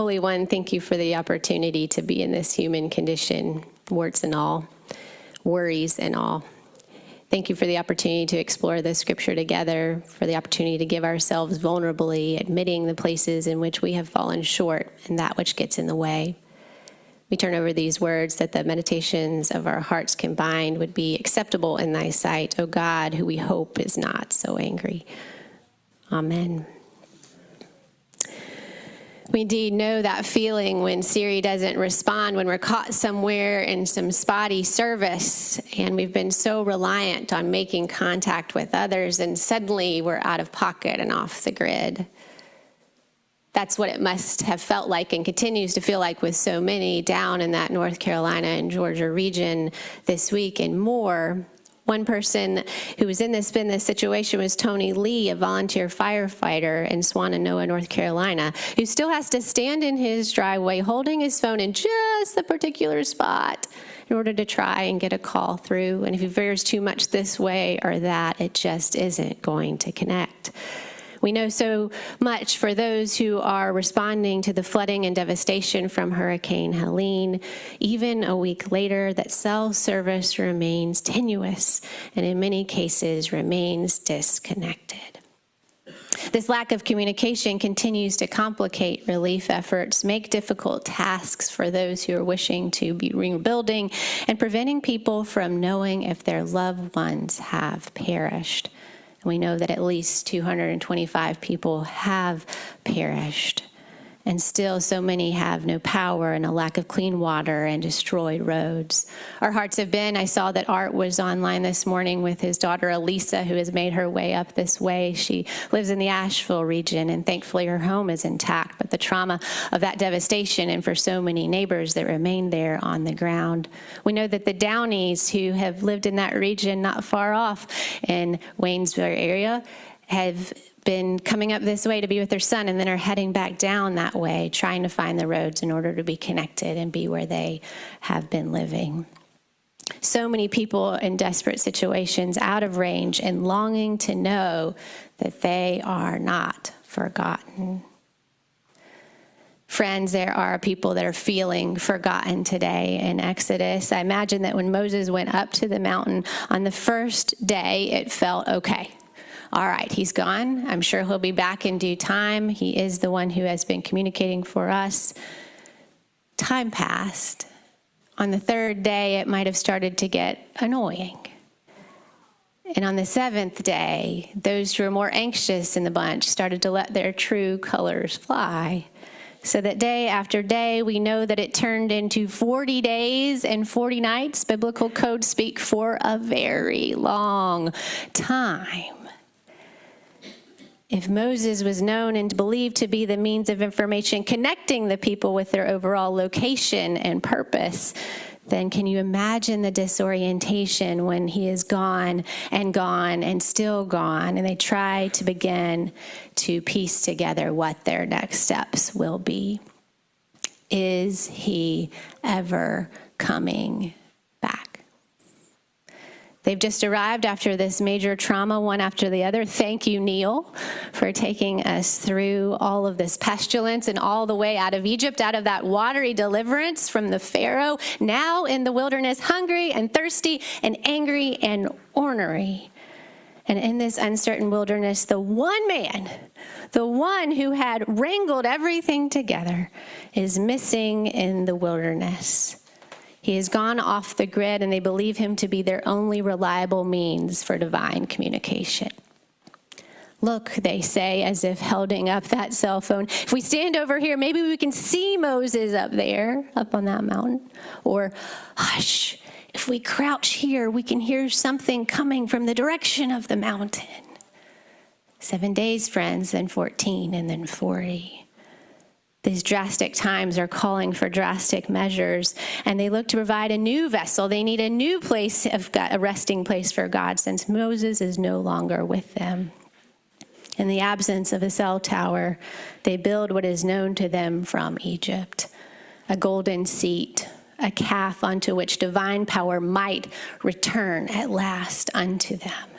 Holy One, thank you for the opportunity to be in this human condition, warts and all, worries and all. Thank you for the opportunity to explore this scripture together, for the opportunity to give ourselves vulnerably, admitting the places in which we have fallen short and that which gets in the way. We turn over these words that the meditations of our hearts combined would be acceptable in thy sight, O God, who we hope is not so angry. Amen. We indeed know that feeling when Siri doesn't respond, when we're caught somewhere in some spotty service and we've been so reliant on making contact with others and suddenly we're out of pocket and off the grid. That's what it must have felt like and continues to feel like with so many down in that North Carolina and Georgia region this week and more. One person who was in this situation was Tony Lee, a volunteer firefighter in Swannanoa, North Carolina, who still has to stand in his driveway holding his phone in just the particular spot in order to try and get a call through. And if he veers too much this way or that, it just isn't going to connect. We know so much for those who are responding to the flooding and devastation from Hurricane Helene, even a week later, that cell service remains tenuous and in many cases remains disconnected. This lack of communication continues to complicate relief efforts, make difficult tasks for those who are wishing to be rebuilding, and preventing people from knowing if their loved ones have perished. We know that at least 225 people have perished, and still so many have no power and a lack of clean water and destroyed roads. Our hearts have been, I saw that Art was online this morning with his daughter Elisa, who has made her way up this way. She lives in the Asheville region, and thankfully her home is intact, but the trauma of that devastation and for so many neighbors that remain there on the ground. We know that the Downies, who have lived in that region not far off in Waynesville area, have been coming up this way to be with their son and then are heading back down that way, trying to find the roads in order to be connected and be where they have been living. So many people in desperate situations, out of range and longing to know that they are not forgotten. Friends, there are people that are feeling forgotten today in Exodus. I imagine that when Moses went up to the mountain on the first day, it felt okay. All right, he's gone. I'm sure he'll be back in due time. He is the one who has been communicating for us. Time passed. On the third day, it might have started to get annoying. And on the seventh day, those who were more anxious in the bunch started to let their true colors fly. So that day after day, we know that it turned into 40 days and 40 nights, biblical code speak, for a very long time. If Moses was known and believed to be the means of information connecting the people with their overall location and purpose, then can you imagine the disorientation when he is gone and still gone, and they try to begin to piece together what their next steps will be? Is he ever coming back? They've just arrived after this major trauma, one after the other. Thank you, Neil, for taking us through all of this pestilence and all the way out of Egypt, out of that watery deliverance from the Pharaoh, now in the wilderness, hungry and thirsty and angry and ornery. And in this uncertain wilderness, the one man, the one who had wrangled everything together, is missing in the wilderness. He has gone off the grid, and they believe him to be their only reliable means for divine communication. Look, they say, as if holding up that cell phone. If we stand over here, maybe we can see Moses up there, up on that mountain. Or, hush, if we crouch here, we can hear something coming from the direction of the mountain. 7 days, friends, then 14, and then 40. These drastic times are calling for drastic measures, and they look to provide a new vessel. They need a new place of God, a resting place for God, since Moses is no longer with them. In the absence of a cell tower, they build what is known to them from Egypt, a golden seat, a calf unto which divine power might return at last unto them.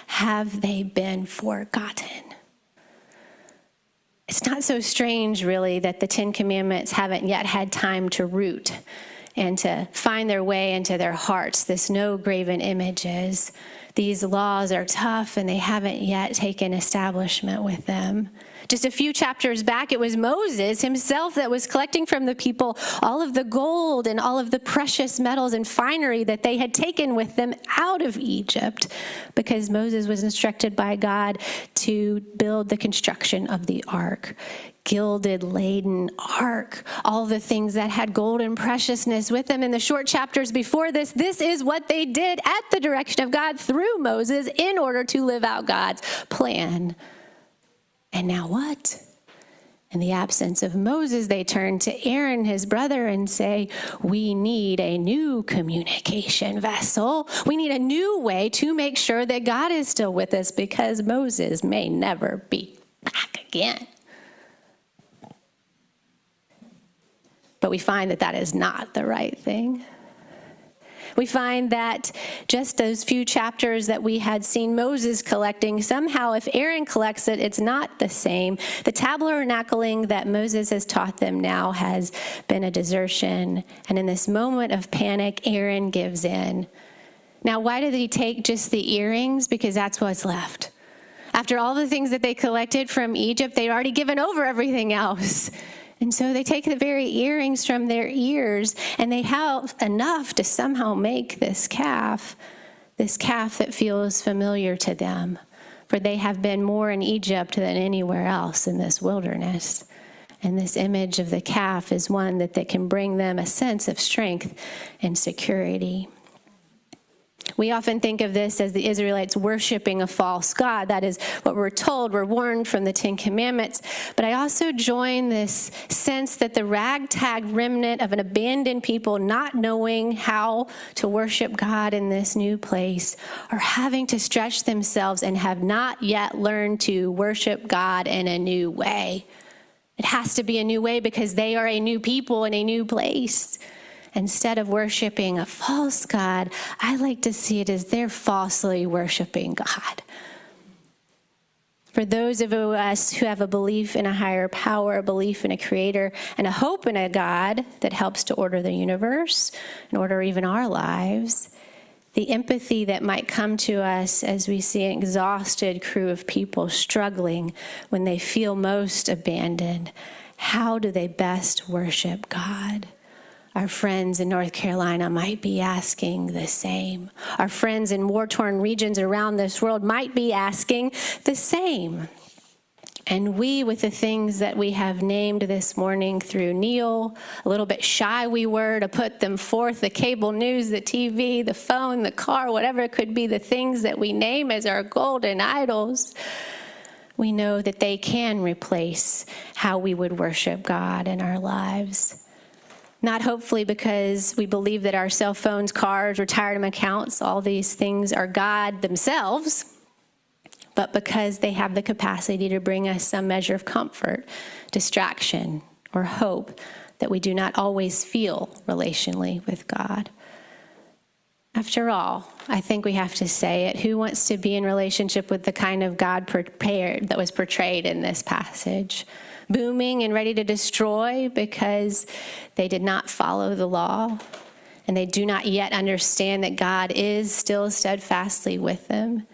Have they been forgotten? It's not so strange, really, that the Ten Commandments haven't yet had time to root and to find their way into their hearts. This no graven images. These laws are tough, and they haven't yet taken establishment with them. Just a few chapters back, it was Moses himself that was collecting from the people all of the gold and all of the precious metals and finery that they had taken with them out of Egypt, because Moses was instructed by God to build the construction of the ark. Gilded, laden ark, all the things that had gold and preciousness with them. In the short chapters before this is what they did at the direction of God through Moses in order to live out God's plan. And now what? In the absence of Moses, they turn to Aaron, his brother, and say, we need a new communication vessel. We need a new way to make sure that God is still with us, because Moses may never be back again. But we find that that is not the right thing. We find that just those few chapters that we had seen Moses collecting, somehow if Aaron collects it, it's not the same. The tabernacling that Moses has taught them now has been a desertion. And in this moment of panic, Aaron gives in. Now, why did he take just the earrings? Because that's what's left. After all the things that they collected from Egypt, they'd already given over everything else. And so they take the very earrings from their ears, and they have enough to somehow make this calf that feels familiar to them. For they have been more in Egypt than anywhere else in this wilderness. And this image of the calf is one that can bring them a sense of strength and security. We often think of this as the Israelites worshiping a false god. That is what we're told. We're warned from the Ten Commandments. But I also join this sense that the ragtag remnant of an abandoned people not knowing how to worship God in this new place are having to stretch themselves and have not yet learned to worship God in a new way. It has to be a new way because they are a new people in a new place. Instead of worshiping a false god, I like to see it as they're falsely worshiping God. For those of us who have a belief in a higher power, a belief in a creator, and a hope in a God that helps to order the universe and order even our lives, the empathy that might come to us as we see an exhausted crew of people struggling when they feel most abandoned, how do they best worship God? Our friends in North Carolina might be asking the same. Our friends in war-torn regions around this world might be asking the same. And we, with the things that we have named this morning through Neil, a little bit shy we were to put them forth, the cable news, the TV, the phone, the car, whatever it could be, the things that we name as our golden idols, we know that they can replace how we would worship God in our lives. Not hopefully because we believe that our cell phones, cars, retirement accounts, all these things are God themselves, but because they have the capacity to bring us some measure of comfort, distraction, or hope that we do not always feel relationally with God. After all, I think we have to say it, who wants to be in relationship with the kind of God prepared that was portrayed in this passage? Booming and ready to destroy because they did not follow the law and they do not yet understand that God is still steadfastly with them.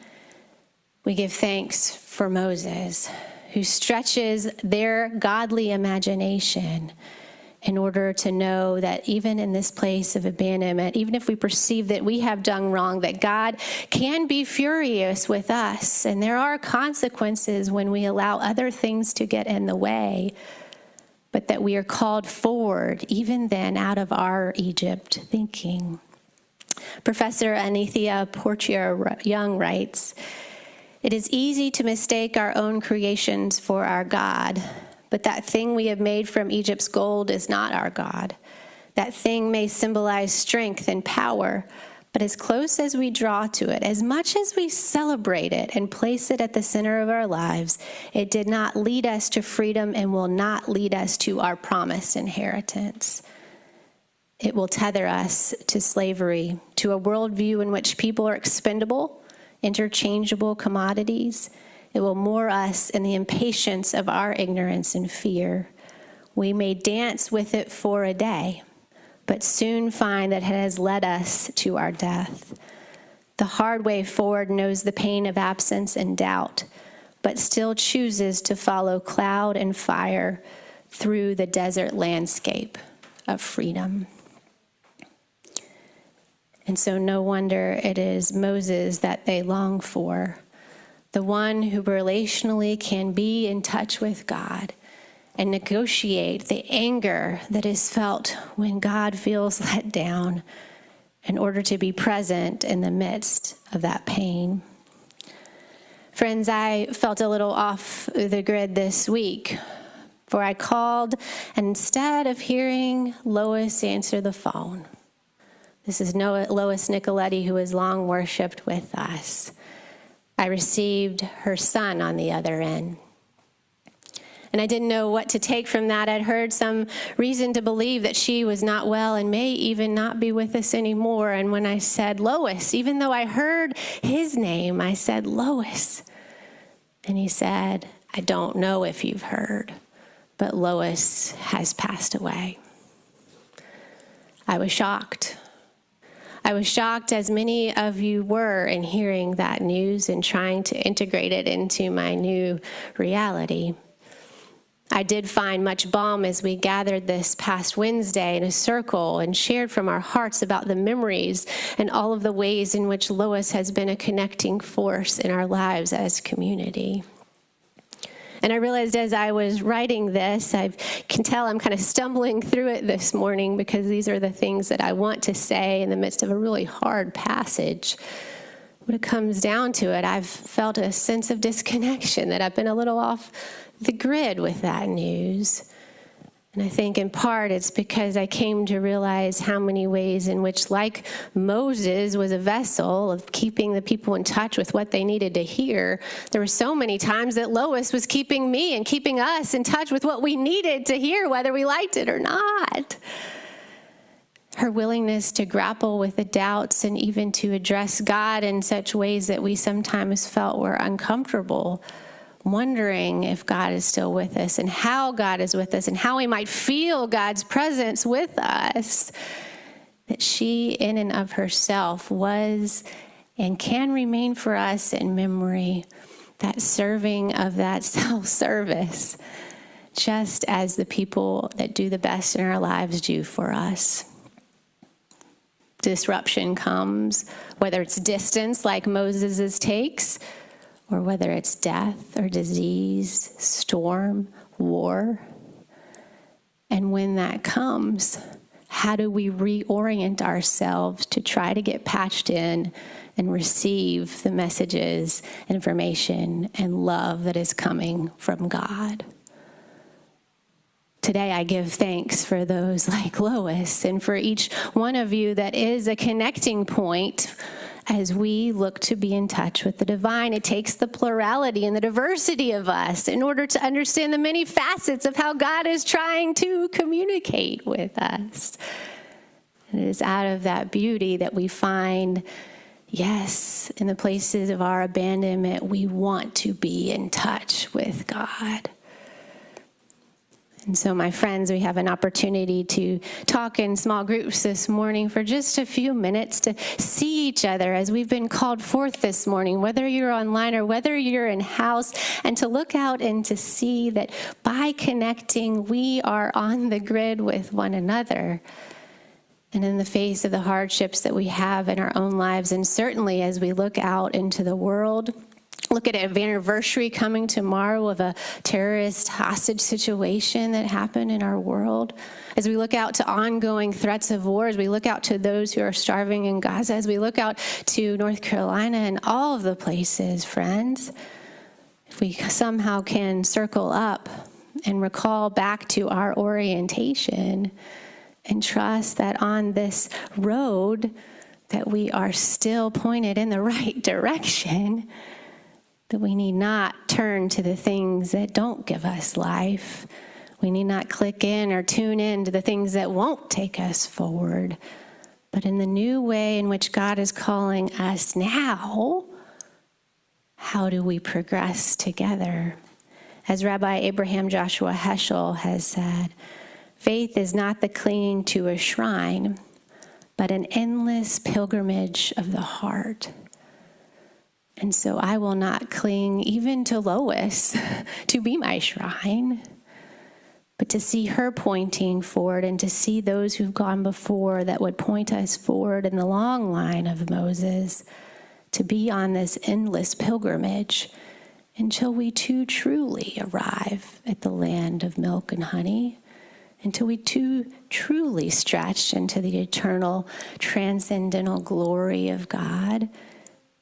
We give thanks for Moses, who stretches their godly imagination in order to know that even in this place of abandonment, even if we perceive that we have done wrong, that God can be furious with us. And there are consequences when we allow other things to get in the way, but that we are called forward, even then, out of our Egypt thinking. Professor Anithya Portier-Young writes, "It is easy to mistake our own creations for our God. But that thing we have made from Egypt's gold is not our God. That thing may symbolize strength and power, but as close as we draw to it, as much as we celebrate it and place it at the center of our lives, it did not lead us to freedom and will not lead us to our promised inheritance. It will tether us to slavery, to a worldview in which people are expendable, interchangeable commodities, It will moor us in the impatience of our ignorance and fear. We may dance with it for a day, but soon find that it has led us to our death. The hard way forward knows the pain of absence and doubt, but still chooses to follow cloud and fire through the desert landscape of freedom. And so no wonder it is Moses that they long for, the one who relationally can be in touch with God and negotiate the anger that is felt when God feels let down in order to be present in the midst of that pain. Friends, I felt a little off the grid this week, for I called, and instead of hearing Lois answer the phone, this is Lois Nicoletti, who has long worshiped with us, I received her son on the other end. And I didn't know what to take from that. I'd heard some reason to believe that she was not well and may even not be with us anymore. And when I said, Lois, even though I heard his name, I said, Lois. And he said, I don't know if you've heard, but Lois has passed away. I was shocked. I was shocked, as many of you were, in hearing that news and trying to integrate it into my new reality. I did find much balm as we gathered this past Wednesday in a circle and shared from our hearts about the memories and all of the ways in which Lois has been a connecting force in our lives as community. And I realized as I was writing this, I can tell I'm kind of stumbling through it this morning because these are the things that I want to say in the midst of a really hard passage. When it comes down to it, I've felt a sense of disconnection, that I've been a little off the grid with that news. And I think in part it's because I came to realize how many ways in which, like Moses was a vessel of keeping the people in touch with what they needed to hear, there were so many times that Lois was keeping me and keeping us in touch with what we needed to hear, whether we liked it or not. Her willingness to grapple with the doubts and even to address God in such ways that we sometimes felt were uncomfortable, wondering if God is still with us and how God is with us and how we might feel God's presence with us, that she in and of herself was and can remain for us in memory, that serving of that self-service, just as the people that do the best in our lives do for us. Disruption comes, whether it's distance like Moses' takes, or whether it's death or disease, storm, war. And when that comes, how do we reorient ourselves to try to get patched in and receive the messages, information, and love that is coming from God? Today I give thanks for those like Lois and for each one of you that is a connecting point as we look to be in touch with the divine. It takes the plurality and the diversity of us in order to understand the many facets of how God is trying to communicate with us. And it is out of that beauty that we find, yes, in the places of our abandonment, we want to be in touch with God. And so, my friends, we have an opportunity to talk in small groups this morning for just a few minutes to see each other as we've been called forth this morning, whether you're online or whether you're in house, and to look out and to see that by connecting, we are on the grid with one another. And in the face of the hardships that we have in our own lives, and certainly as we look out into the world, look at an anniversary coming tomorrow of a terrorist hostage situation that happened in our world. As we look out to ongoing threats of war, as we look out to those who are starving in Gaza, as we look out to North Carolina and all of the places, friends, if we somehow can circle up and recall back to our orientation and trust that on this road that we are still pointed in the right direction, that we need not turn to the things that don't give us life. We need not click in or tune in to the things that won't take us forward. But in the new way in which God is calling us now, how do we progress together? As Rabbi Abraham Joshua Heschel has said, faith is not the clinging to a shrine, but an endless pilgrimage of the heart. And so I will not cling even to Lois to be my shrine, but to see her pointing forward and to see those who've gone before that would point us forward in the long line of Moses, to be on this endless pilgrimage until we too truly arrive at the land of milk and honey, until we too truly stretch into the eternal transcendental glory of God,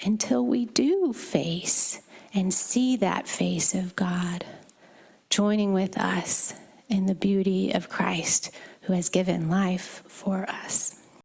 until we do face and see that face of God, joining with us in the beauty of Christ who has given life for us.